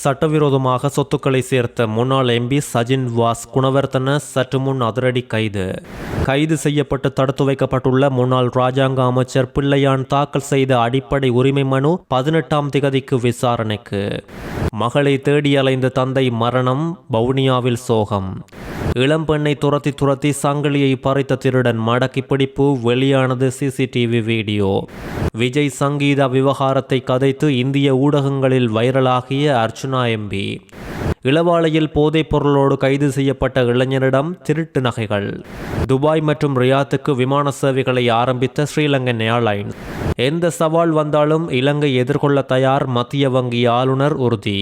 சட்டவிரோதமாக சொத்துக்களை சேர்த்த முன்னாள் எம்பி சஜின் வாஸ் குணவர்த்தன சற்று முன் அதிரடி கைது செய்யப்பட்டு தடுத்து வைக்கப்பட்டுள்ள முன்னாள் ராஜாங்க அமைச்சர் பிள்ளையான் தாக்கல் செய்த அடிப்படை உரிமை மனு 18ஆம் திகதிக்கு விசாரணைக்கு. மகளை தேடி அலைந்த தந்தை மரணம், வவுனியாவில் சோகம். இளம்பெண்ணை துரத்தி சங்கிலியை பறித்த திருடன் மடக்கி பிடிப்பு, வெளியானது சிசிடிவி வீடியோ. விஜய் சங்கீதா விவகாரத்தை கதைத்து இந்திய ஊடகங்களில் வைரலாகிய அர்ச்சுனா எம்பி. இளவாலையில் போதைப் பொருளோடு கைது செய்யப்பட்ட இளைஞரிடம் திருட்டு நகைகள். துபாய் மற்றும் ரியாத்துக்கு விமான சேவைகளை ஆரம்பித்த ஸ்ரீலங்கன் ஏர்லைன்ஸ். எந்த சவால் வந்தாலும் இலங்கை எதிர்கொள்ள தயார், மத்திய வங்கி ஆளுநர் உறுதி.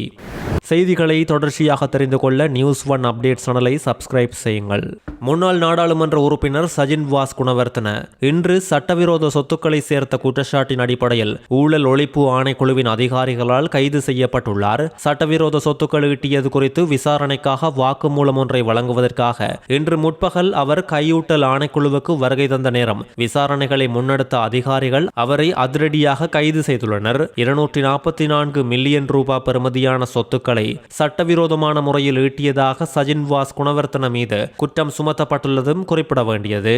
செய்திகளை தொடர்ச்சியாக தெரிந்து கொள்ள நியூஸ் ஒன் அப்டேட் சேனலை சப்ஸ்கிரைப் செய்யுங்கள். முன்னாள் நாடாளுமன்ற உறுப்பினர் சஜின் வாஸ் குணவர்த்தன இன்று சட்டவிரோத சொத்துக்களை சேர்த்த குற்றச்சாட்டின் அடிப்படையில் ஊழல் ஒழிப்பு ஆணைக்குழுவின் அதிகாரிகளால் கைது செய்யப்பட்டுள்ளார். சட்டவிரோத சொத்துக்கள் ஈட்டியது குறித்து விசாரணைக்காக வாக்குமூலம் ஒன்றை வழங்குவதற்காக இன்று முற்பகல் அவர் கையூட்டல் ஆணைக்குழுவுக்கு வருகை தந்த நேரம் விசாரணைகளை முன்னெடுத்த அதிகாரிகள் அவரை அதிரடியாக கைது செய்துள்ளனர். 244 மில்லியன் ரூபாய் பெறுமதியான சொத்துக்களை சட்டவிரோதமான முறையில் ஈட்டியதாக சஜின் வாஸ் குணவர்த்தன மீது குற்றம் சுமத்தப்பட்டுள்ளதும் குறிப்பிட வேண்டியது.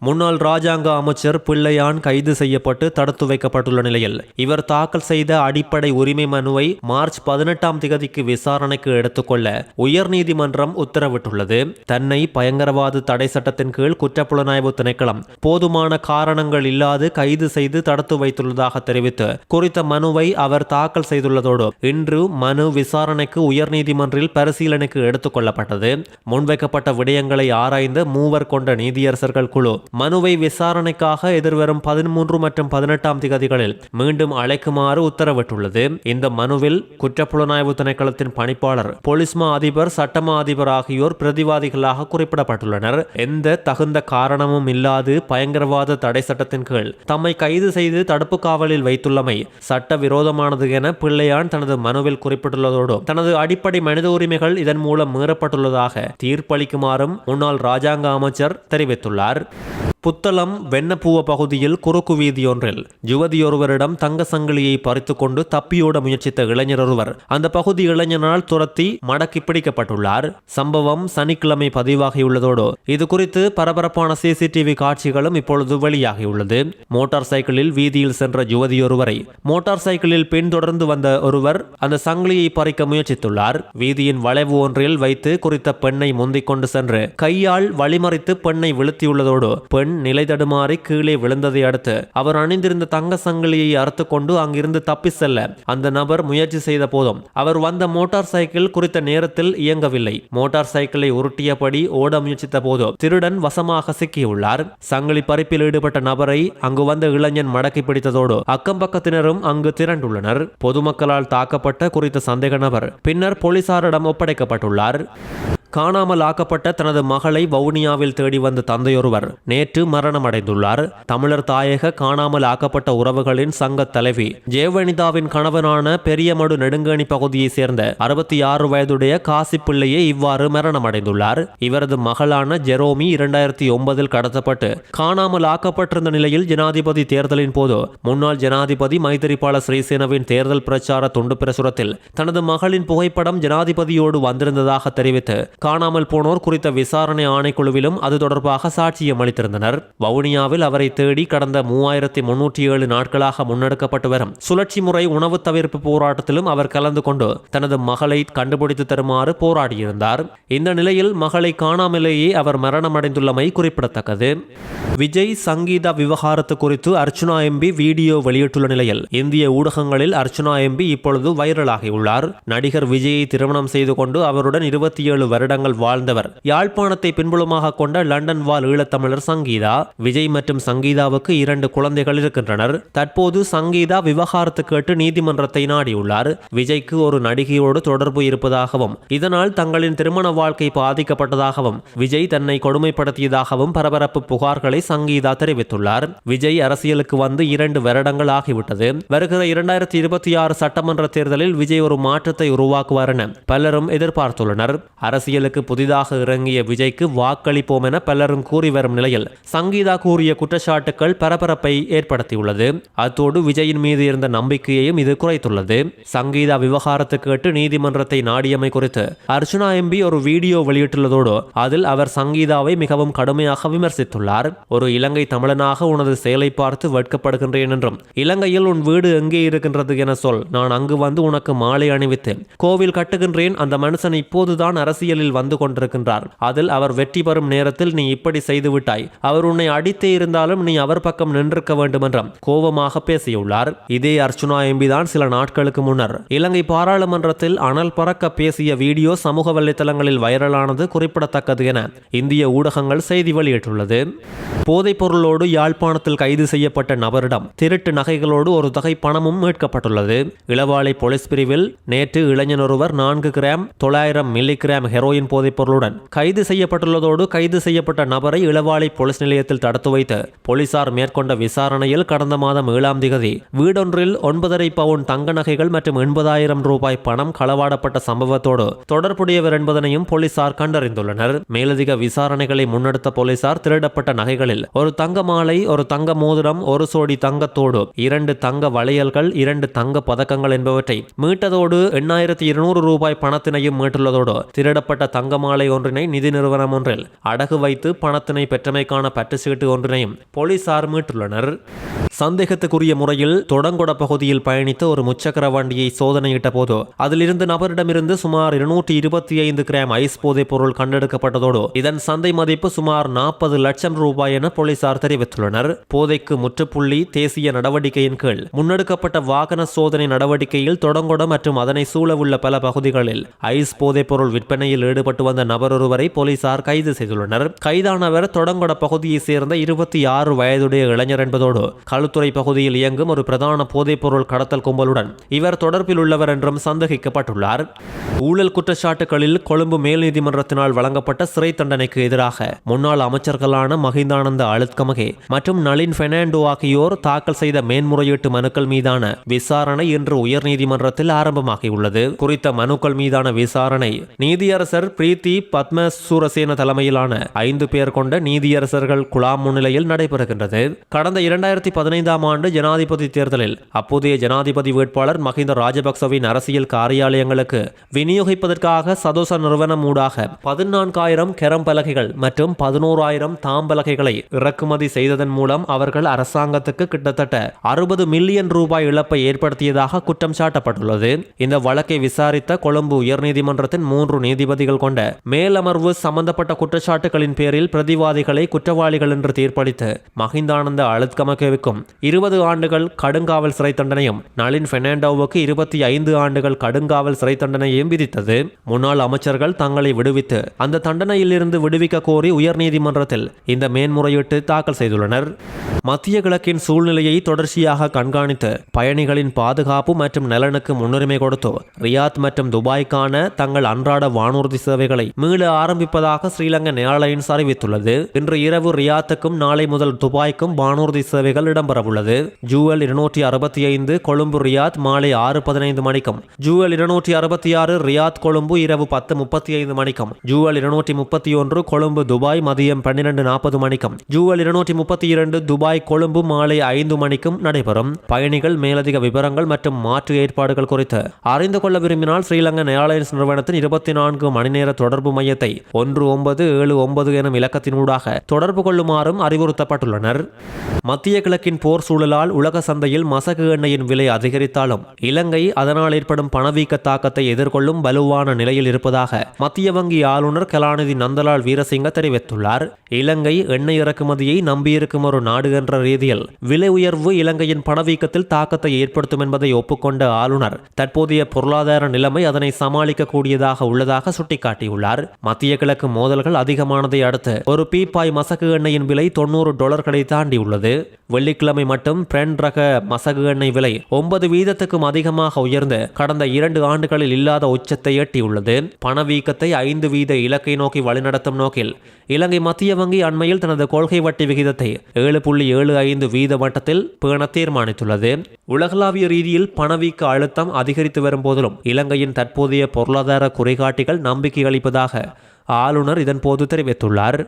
முன்னாள் ராஜாங்க அமைச்சர் பிள்ளையான் கைது செய்யப்பட்டு தடுத்து வைக்கப்பட்டுள்ள நிலையில் இவர் தாக்கல் செய்த அடிப்படை உரிமை மனுவை மார்ச் 18ஆம் திகதிக்கு விசாரணைக்கு எடுத்துக்கொள்ள உயர்நீதிமன்றம் உத்தரவிட்டுள்ளது. தன்னை பயங்கரவாத தடை சட்டத்தின் கீழ் குற்றப்புலனாய்வு திணைக்களம் போதுமான காரணங்கள் இல்லாது கைது செய்து தடுத்து வைத்துள்ளதாக தெரிவித்து குறித்த மனுவை அவர் தாக்கல் செய்துள்ளதோடு இன்று மனு விசாரணைக்கு உயர்நீதிமன்றில் பரிசீலனைக்கு எடுத்துக் கொள்ளப்பட்டது. முன்வைக்கப்பட்ட விடயங்களை ஆராய்ந்த மூவர் கொண்ட நீதியரசர்கள் குழு மனுவை விசாரணைக்காக எதிர்வரும் 13 மற்றும் 18ஆம் திகதிகளில் மீண்டும் அழைக்குமாறு உத்தரவிட்டுள்ளது. இந்த மனுவில் குற்றப்புலனாய்வு திணைக்களத்தின் பணிப்பாளர், பொலிஸ்மா அதிபர், சட்டமா அதிபர் ஆகியோர் பிரதிவாதிகளாக குறிப்பிடப்பட்டுள்ளனர். எந்த தகுந்த காரணமும் இல்லாது பயங்கரவாத தடை சட்டத்தின் கீழ் தம்மை கைது செய்து தடுப்பு காவலில் வைத்துள்ளமை சட்டவிரோதமானது என பிள்ளையான் தனது மனுவில் குறிப்பிட்டுள்ளதோடு தனது அடிப்படை மனித உரிமைகள் இதன் மூலம் மீறப்பட்டுள்ளதாக தீர்ப்பளிக்குமாறும் முன்னாள் ராஜாங்க அமைச்சர் தெரிவித்துள்ளார். புத்தளம் வெண்ணப்பூவ பகுதியில் குறுக்கு வீதியொன்றில் யுவதியொருவரிடம் தங்க சங்கிலியை பறித்துக் கொண்டு தப்பியோட முயற்சித்த இளைஞர் ஒருவர் அந்த பகுதி இளைஞனால் துரத்தி மடக்கி பிடிக்கப்பட்டுள்ளார். சம்பவம் சனிக்கிழமை பதிவாகியுள்ளதோடு இது குறித்து பரபரப்பான சிசிடிவி காட்சிகளும் இப்பொழுது வெளியாகியுள்ளது. மோட்டார் சைக்கிளில் வீதியில் சென்ற யுவதியொருவரை மோட்டார் சைக்கிளில் பின்தொடர்ந்து வந்த ஒருவர் அந்த சங்கிலியை பறிக்க முயற்சித்துள்ளார். வீதியின் வளைவு ஒன்றில் வைத்து குறித்த பெண்ணை முந்திக் கொண்டு சென்று கையால் வழிமறித்து பெண்ணை வீழ்த்தியுள்ளதோடு பெண் நிலை தடுமாறி கீழே விழுந்ததை அடுத்து அவர் அணிந்திருந்த தங்க சங்கிலியை அறுத்து கொண்டு அங்கிருந்து தப்பி செல்ல அந்த நபர் முயற்சி செய்த போதும் அவர் வந்த மோட்டார் சைக்கிள் குறித்த நேரத்தில் இயங்கவில்லை. மோட்டார் சைக்கிளை உருட்டியபடி ஓட முயற்சித்த போது திருடன் வசமாக சிக்கியுள்ளார். சங்கிலி பறிப்பில் ஈடுபட்ட நபரை அங்கு வந்த இளைஞன் மடக்கி பிடித்ததோடு அக்கம் பக்கத்தினரும் அங்கு திரண்டுள்ளனர். பொதுமக்களால் தாக்கப்பட்ட குறித்த சந்தேக நபர் பின்னர் போலீசாரிடம் ஒப்படைக்கப்பட்டுள்ளார். காணாமல் ஆக்கப்பட்ட தனது மகளை வவுனியாவில் தேடி வந்த தந்தையொருவர் நேற்று மரணமடைந்துள்ளார். தமிழர் தாயக காணாமல் ஆக்கப்பட்ட உறவுகளின் சங்க தலைவி ஜெயவனிதாவின் கணவனான பெரியமடு நெடுங்கணி பகுதியை சேர்ந்த 66 வயதுடைய காசிப்பிள்ளையே இவ்வாறு மரணமடைந்துள்ளார். இவரது மகளான ஜெரோமி 2009 கடத்தப்பட்டு காணாமல் ஆக்கப்பட்டிருந்த நிலையில் ஜனாதிபதி தேர்தலின் போது முன்னாள் ஜனாதிபதி மைத்திரிபால சிறிசேனவின் தேர்தல் பிரச்சார துண்டு பிரசுரத்தில் தனது மகளின் புகைப்படம் ஜனாதிபதியோடு வந்திருந்ததாக தெரிவித்து காணாமல் போனோர் குறித்த விசாரணை ஆணைக்குழுவிலும் அது தொடர்பாக சாட்சியம் அளித்திருந்தனர். வவுனியாவில் அவரை தேடி கடந்த 3307 நாட்களாக முன்னெடுக்கப்பட்டு வரும் சுழற்சி முறை உணவு தவிர்ப்பு போராட்டத்திலும் அவர் கலந்து கொண்டு தனது மகளை கண்டுபிடித்து தருமாறு போராடியிருந்தார். இந்த நிலையில் மகளை காணாமலேயே அவர் மரணமடைந்துள்ளமை குறிப்பிடத்தக்கது. விஜய் சங்கீதா விவகாரத்து குறித்து அர்ச்சுனா எம்பி வீடியோ வெளியிட்டுள்ள நிலையில் இந்திய ஊடகங்களில் அர்ச்சுனா எம்பி இப்பொழுது வைரலாகியுள்ளார். நடிகர் விஜயை திருமணம் செய்து கொண்டு அவருடன் 27 வருடங்கள் வாழ்ந்தவர். யாழ்ப்பாணத்தை பின்புலமாக கொண்ட லண்டன் வாழ் ஈழத்தமிழர் சங்கீதா. விஜய் மற்றும் சங்கீதாவுக்கு 2 குழந்தைகள் இருக்கின்றனர். தற்போது சங்கீதா விவகாரத்து கேட்டு நீதிமன்றத்தை நாடியுள்ளார். விஜய்க்கு ஒரு நடிகையோடு தொடர்பு இருப்பதாகவும் இதனால் தங்களின் திருமண வாழ்க்கை பாதிக்கப்பட்டதாகவும் விஜய் தன்னை கொடுமைப்படுத்தியதாகவும் பரபரப்பு புகார்களை சங்கீதா தெரிவித்துள்ளார். விஜய் அரசியலுக்கு வந்து 2 வருடங்கள் ஆகிவிட்டது. வருகிற 2026 சட்டமன்ற தேர்தலில் விஜய் ஒரு மாற்றத்தை உருவாக்குவார் என பலரும் எதிர்பார்த்துள்ளனர். அரசியல் அரசியலுக்கு புதிதாக இறங்கிய விஜய்க்கு வாக்களிப்போம் என பலரும் கூறி வரும் நிலையில் சங்கீதா கூறிய குற்றச்சாட்டுக்கள் பரபரப்பை ஏற்படுத்தியுள்ளது. அத்தோடு விஜயின் மீது இருந்த நம்பிக்கையையும் இது குறைத்துள்ளது. சங்கீதா விவகாரத்தை கேட்டு நீதிமன்றத்தை நாடியமை குறித்து அர்ச்சுனா எம்பி ஒரு வீடியோ வெளியிட்டுள்ளதோடு அதில் அவர் சங்கீதாவை மிகவும் கடுமையாக விமர்சித்துள்ளார். ஒரு இலங்கை தமிழனாக உனது செயலை பார்த்து வெட்கப்படுகின்றேன் என்றும், இலங்கையில் உன் வீடு எங்கே இருக்கின்றது என சொல், நான் அங்கு வந்து உனக்கு மாலை அணிவித்து கோவில் கட்டுகின்றேன். அந்த மனுஷன் இப்போதுதான் அரசியலில் வந்து கொண்டிருக்கின்றார். அதில் அவர் வெற்றி பெறும் நேரத்தில் நீ இப்படி செய்து விட்டாய். அவர் உன்னை அடித்தே இருந்தாலும் நீ அவர் பக்கம் நின்றிருக்க வேண்டும் என்றும் கோபமாக பேசியுள்ளார். இதே அர்ச்சுனா எம்பி தான் சில நாட்களுக்கு முன்னர் இலங்கை பாராளுமன்றத்தில் அனல் பறக்க பேசிய வீடியோ சமூக வலைதளங்களில் வைரலானது குறிப்பிடத்தக்கது என இந்திய ஊடகங்கள் செய்தி வெளியிட்டுள்ளது. போதைப் பொருளோடு யாழ்ப்பாணத்தில் கைது செய்யப்பட்ட நபரிடம் திருட்டு நகைகளோடு ஒரு தொகை பணமும் மீட்கப்பட்டுள்ளது. இளவாலை போலீஸ் பிரிவில் நேற்று இளைஞர் ஒருவர் 4 கிராம் 900 மில்லிகிராம் ஹெரோயின் போதைப் பொருளுடன் கைது செய்யப்பட்டுள்ளதோடு கைது செய்யப்பட்ட நபரை இளவாலை போலீஸ் நிலையத்தில் தடுத்து வைத்து போலீசார் மேற்கொண்ட விசாரணையில் கடந்த மாதம் 7ஆம் தேதி வீடொன்றில் 9.5 பவுன் தங்க நகைகள் மற்றும் 80,000 ரூபாய் பணம் களவாடப்பட்ட சம்பவத்தோடு தொடர்புடையவர் என்பதனையும் போலீசார் கண்டறிந்துள்ளனர். மேலதிக விசாரணைகளை முன்னெடுத்த போலீசார் திருடப்பட்ட நகைகளில் ஒரு தங்க மாலை, ஒரு தங்க மோதிரம், ஒரு சோடி தங்கத்தோடு 2 தங்க வளையல்கள், 2 தங்க பதக்கங்கள் என்பவற்றை மீட்டதோடு 8,200 ரூபாய் பணத்தினையும் மீட்டுள்ளதோடு திருடப்பட்ட தங்க மாலை ஒன்றினை நிதி நிறுவனம் ஒன்றில் அடகு வைத்து பணத்தினை பெற்றமைக்கான பற்றுச்சீட்டு ஒன்றினையும் போலீசார் மீட்டுள்ளனர். சந்தேகத்துக்குரிய முறையில் தொடங்கொட பகுதியில் பயணித்த ஒரு முச்சக்கர வண்டியை சோதனையிட்ட போது அதிலிருந்து நபரிடமிருந்து சுமார் 225 கிராம் ஐஸ் போதைப் பொருள் கண்டெடுக்கப்பட்டதோடு இதன் சந்தை மதிப்பு சுமார் 40 லட்சம் ரூபாய் என போலீசார் தெரிவித்துள்ளனர். போதைக்கு முற்றுப்புள்ளி தேசிய நடவடிக்கையின் கீழ் முன்னெடுக்கப்பட்ட வாகன சோதனை நடவடிக்கையில் தொடங்கொட மற்றும் அதனை சூழவுள்ள பல பகுதிகளில் ஐஸ் போதைப் பொருள் விற்பனையில் ஈடுபட்டு வந்த நபர் ஒருவரை போலீசார் கைது செய்துள்ளனர். கைதானவர் தொடங்கொட பகுதியை சேர்ந்த 26 வயதுடைய இளைஞர் என்பதோடு களுத்துறை பகுதியில் இயங்கும் ஒரு பிரதான போதைப் பொருள் கடத்தல் கும்பலுடன் இவர் தொடர்பில் உள்ளவர் என்றும் சந்தேகிக்கப்பட்டுள்ளார். ஊழல் குற்றச்சாட்டுகளில் கொழும்பு மேல் நீதிமன்றத்தினால் வழங்கப்பட்ட சிறை தண்டனைக்கு எதிராக முன்னாள் அமைச்சர்களான மஹிந்தானந்த அழுத்கமகே மற்றும் நளின் பெர்னாண்டோ ஆகியோர் தாக்கல் செய்த மேன்முறையீட்டு மனுக்கள் மீதான விசாரணை இன்று உயர்நீதிமன்றத்தில் ஆரம்பமாகியுள்ளது. குறித்த மனுக்கள் மீதான விசாரணை நீதியரசர் பிரீத்தி பத்மசூரசேன தலைமையிலான 5 பேர் கொண்ட நீதியரசர்கள் குழாம் முன்னிலையில் நடைபெறுகின்றது. கடந்த 2015ஆம் ஆண்டு ஜனாதிபதி தேர்தலில் அப்போதைய ஜனாதிபதி வேட்பாளர் மஹிந்த ராஜபக்சவின் அரசியல் காரியாலயங்களுக்கு விநியோகிப்பதற்காக சதோச நிறுவனம் ஊடாக 14,000 கெரம் பலகைகள் மற்றும் 11,000 தாம்பலகைகளை இறக்குமதி செய்ததன் மூலம் அவர்கள் அரசாங்கத்துக்கு கிட்டத்தட்ட 60 மில்லியன் ரூபாய் இழப்பை ஏற்படுத்தியதாக குற்றம் சாட்டப்பட்டுள்ளது. இந்த வழக்கை விசாரித்த கொழும்பு உயர்நீதிமன்றத்தின் 3 நீதிபதிகள் கொண்ட மேலமர்வு சம்பந்தப்பட்ட குற்றச்சாட்டுகளின் பேரில் பிரதிவாதிகளை குற்றவாளிகள் என்று தீர்ப்பளித்து மஹிந்தானந்த அழுத்கமகேவுக்கும் 20 ஆண்டுகள் கடுங்காவல் சிறை தண்டனையும் நளின் பெர்னாண்டோவுக்கு 25 ஆண்டுகள் கடுங்காவல் சிறை தண்டனையும் விதித்தது. முன்னாள் அமைச்சர்கள் தங்களை விடுவித்து அந்த தண்டனையில் இருந்து விடுவிக்க கோரி உயர்நீதிமன்றத்தில் இந்த மேன்முறையீட்டு தாக்கல் செய்துள்ளனர். மத்திய கிழக்கின் சூழ்நிலையை தொடர்ச்சியாக கண்காணித்து பயணிகளின் பாதுகாப்பு மற்றும் நலனுக்கு முன்னுரிமை கொடுத்து ரியாத் மற்றும் துபாய்க்கான தங்கள் அன்றாட வானூர்தி சேவைகளை மீள ஆரம்பிப்பதாக ஸ்ரீலங்கன் ஏர்லைன்ஸ் அறிவித்துள்ளது. இன்று இரவு ரியாத்துக்கும் நாளை முதல் துபாய்க்கும் வானூர்தி சேவைகள் இடம்பெறவுள்ளது. ஜூவல் 265 கொழும்பு ரியாத் மாலை 6:15 மணிக்கும், ஜூவல் 266 ரியாத் கொழும்பு இரவு 10:35 மணிக்கும், ஜூவல் 231 கொழும்பு துபாய் மதியம் 12:40 மணிக்கும், ஜூவல் 232 துபாய் கொழும்பு மாலை 5 மணிக்கும் நடைபெறும். பயணிகள் மேலதிக விவரங்கள் மற்றும் மாற்று ஏற்பாடுகள் குறித்து அறிந்து கொள்ள விரும்பினால் ஸ்ரீலங்கன் ஏர்லைன்ஸ் நிறுவனத்தின் 24 மணி நேர தொடர்பு மையத்தை 1979 எனும் இலக்கத்தினூடாக தொடர்பு கொள்ளுமாறும் அறிவுறுத்தப்பட்டுள்ளனர். மத்திய கிழக்கின் போர் சூழலால் உலக சந்தையில் மசகு எண்ணெயின் விலை அதிகரித்தாலும் இலங்கை அதனால் ஏற்படும் பணவீக்க தாக்கத்தை எதிர்கொள்ளும் வலுவான நிலையில் இருப்பதாக மத்திய வங்கி ஆளுநர் கலாநிதி நந்தலால் வீரசிங்க தெரிவித்துள்ளார். இலங்கை எண்ணெய் இறக்குமதியை நம்பியிருக்கும் ஒரு நாடு என்ற ரீதியில் விலை உயர்வு இலங்கையின் பணவீக்கத்தில் தாக்கத்தை ஏற்படுத்தும் என்பதை ஒப்புக்கொண்ட ஆளுநர் தற்போதைய பொருளாதார நிலைமை அதனை சமாளிக்க கூடியதாக உள்ளதாக சுட்டிக்காட்டியுள்ளார். மத்திய கிழக்கு மோதல்கள் அதிகமானதை அடுத்து ஒரு பீப்பாய் மசகு எண்ணெயின் விலை $90 தாண்டியுள்ளது. வெள்ளிக்கிழமை மட்டும் பிரெண்ட் ரக மசகு எண்ணெய் விலை 9% அதிகமாக உயர்ந்து கடந்த 2 ஆண்டுகளில் இல்லாத உச்சத்தை எட்டியுள்ளது. பணவீக்கத்தை 5% இலக்கை நோக்கி வழிநடத்தும் நோக்கில் இலங்கை மத்திய வங்கி அண்மையில் தனது கொள்கை வட்டி விகிதத்தை 7.75% மட்டத்தில் பேண தீர்மானித்துள்ளது. உலகளாவிய ரீதியில் பணவீக்க அழுத்தம் அதிகரித்து வரும் போதிலும் இலங்கையின் தற்போதைய பொருளாதார குறைகாட்டிகள் நம்பிக்கை அளிப்பதாக ஆளுநர் இதன்போது தெரிவித்துள்ளார்.